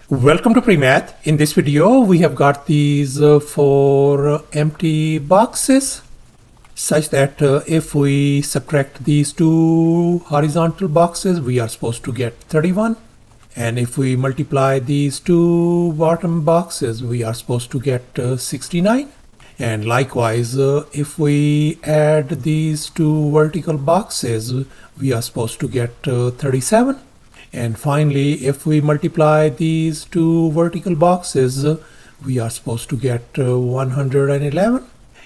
Welcome to PreMath. In this video, we have got these four empty boxes such that if we subtract these two horizontal boxes, we are supposed to get 31. And if we multiply these two bottom boxes, we are supposed to get 69. And likewise, if we add these two vertical boxes, we are supposed to get 37. And finally, if we multiply these two vertical boxes, we are supposed to get 111.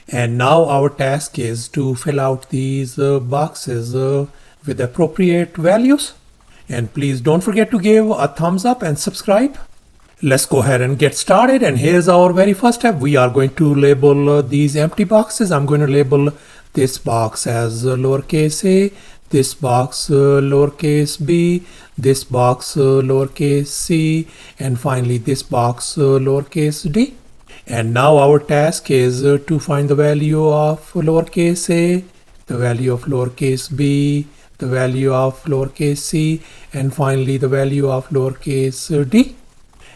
And now our task is to fill out these boxes with appropriate values. And please don't forget to give a thumbs up and subscribe. Let's go ahead and get started. And here's our very first step. We are going to label these empty boxes. I'm going to label this box as lowercase a, this box lowercase b, this box lowercase c, and finally this box lowercase d. And now our task is to find the value of lowercase a, the value of lowercase b, the value of lowercase c, and finally the value of lowercase d.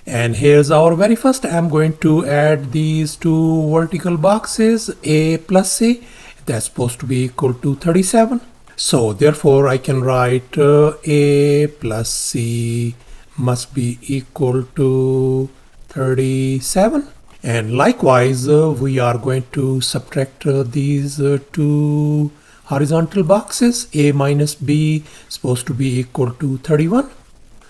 And here's our very first. I'm going to add these two vertical boxes, a plus c. That's supposed to be equal to 37. So therefore I can write a plus c must be equal to 37. And likewise, we are going to subtract these two horizontal boxes. A minus b is supposed to be equal to 31.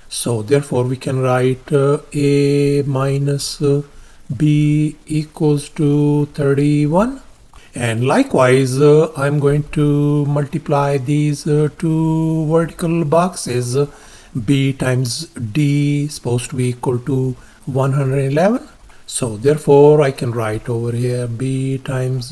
So therefore we can write a minus b equals to 31. And likewise, I'm going to multiply these two vertical boxes. B times d is supposed to be equal to 111. So therefore I can write over here b times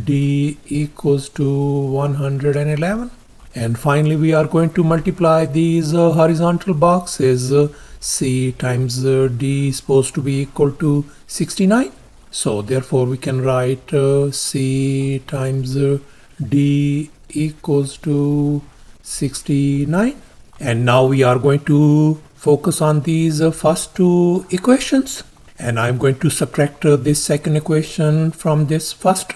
d equals to 111. And finally we are going to multiply these horizontal boxes. C times d is supposed to be equal to 69. So therefore we can write c times d equals to 69. And now we are going to focus on these first two equations. And I'm going to subtract this second equation from this first.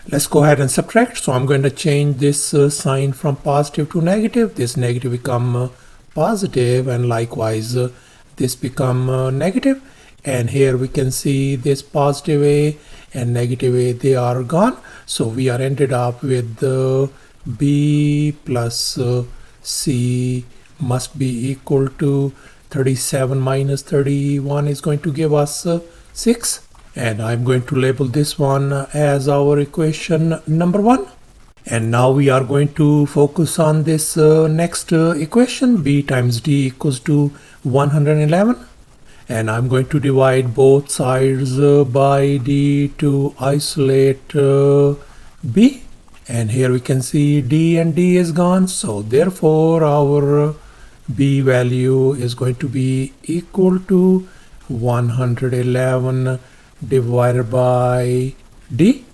Let's go ahead and subtract. So I'm going to change this sign from positive to negative. This negative become positive, and likewise this become negative. And here we can see this positive a and negative a, they are gone. So we are ended up with b plus c must be equal to 37 minus 31 is going to give us 6. And I'm going to label this one as our equation number 1. And now we are going to focus on this next equation. B times d equals to 111. And I'm going to divide both sides by d to isolate b. And here we can see d and d is gone. So therefore our b value is going to be equal to 111 divided by d.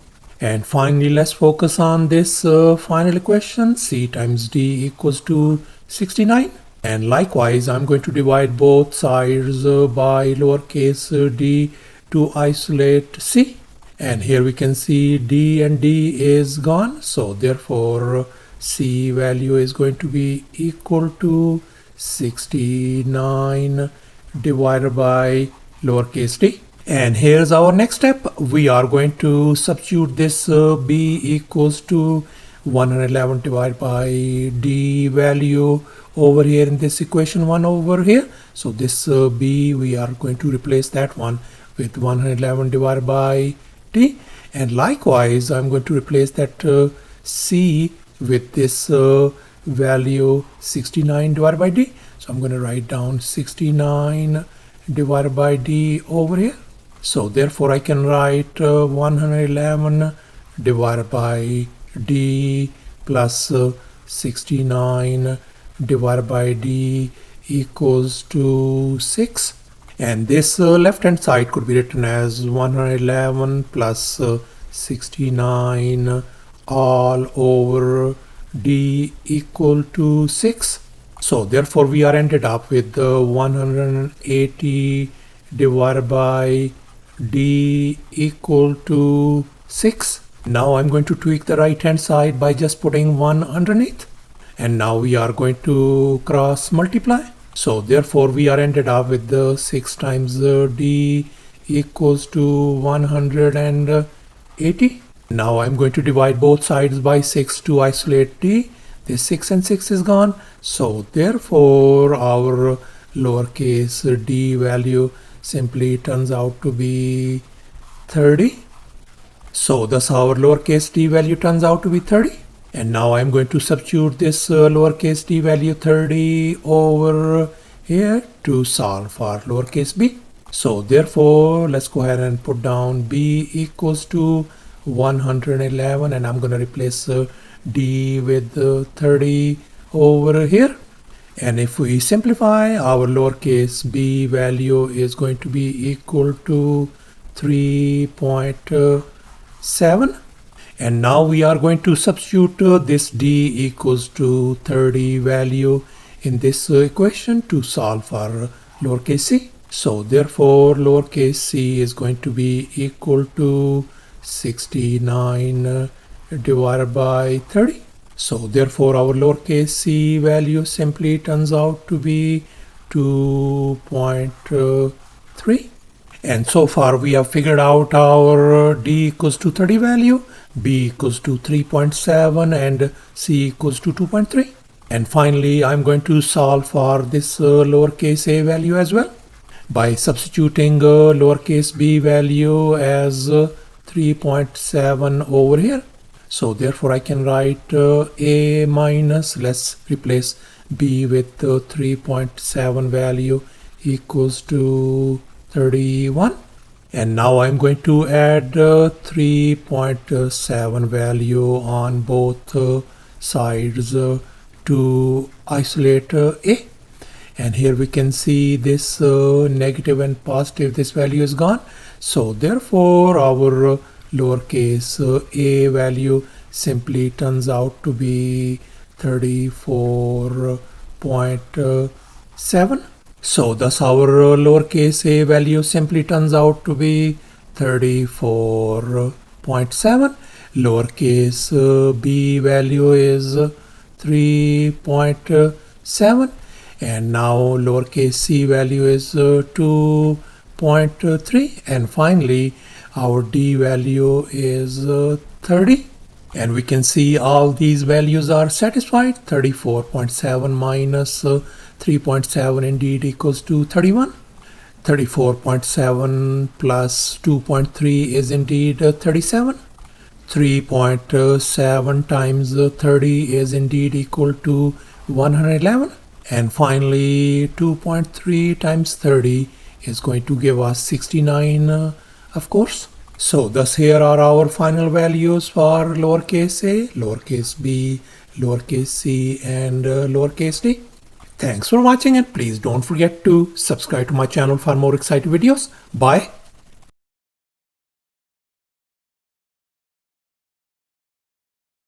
And finally let's focus on this final equation. C times d equals to 69. And likewise, I'm going to divide both sides by lowercase d to isolate c. And here we can see d and d is gone. So therefore, c value is going to be equal to 69 divided by lowercase d. And here's our next step. We are going to substitute this b equals to 111 divided by d value over here in this equation 1 over here. So this b, we are going to replace that one with 111 divided by d. And likewise, I'm going to replace that c with this value 69 divided by d. So I'm going to write down 69 divided by d over here. So therefore I can write 111 divided by d plus 69 divided by d equals to 6. And this left hand side could be written as 111 plus 69 all over d equal to 6. So therefore we are ended up with 180 divided by d equal to 6. Now I'm going to tweak the right hand side by just putting 1 underneath. And now we are going to cross multiply. So therefore we are ended up with the 6 times d equals to 180. Now I'm going to divide both sides by 6 to isolate d. This 6 and 6 is gone. So therefore our lowercase d value simply turns out to be 30. So thus our lowercase d value turns out to be 30. And now I'm going to substitute this lowercase d value 30 over here to solve for lowercase b. So therefore let's go ahead and put down b equals to 111, and I'm going to replace d with 30 over here. And if we simplify, our lowercase b value is going to be equal to 3.7. And now we are going to substitute this d equals to 30 value in this equation to solve for lowercase c. So therefore lowercase c is going to be equal to 69 divided by 30. So therefore our lowercase c value simply turns out to be 2.3. And so far we have figured out our d equals to 30 value, b equals to 3.7, and c equals to 2.3. And finally I'm going to solve for this lowercase a value as well by substituting lowercase b value as 3.7 over here. So therefore I can write a minus, let's replace b with 3.7 value equals to 31. And now I'm going to add 3.7 value on both sides to isolate a. And here we can see this negative and positive, this value is gone. So therefore our lowercase a value simply turns out to be 34.7. So thus our lowercase a value simply turns out to be 34.7. Lowercase b value is 3.7. And now lowercase c value is 2.3. And finally our d value is 30. And we can see all these values are satisfied. 34.7 minus 3.7 indeed equals to 31. 34.7 plus 2.3 is indeed 37. 3.7 times 30 is indeed equal to 111. And finally 2.3 times 30 is going to give us 69, of course. So thus here are our final values for lowercase a, lowercase b, lowercase c, and lowercase d. Thanks for watching, and please don't forget to subscribe to my channel for more exciting videos. Bye.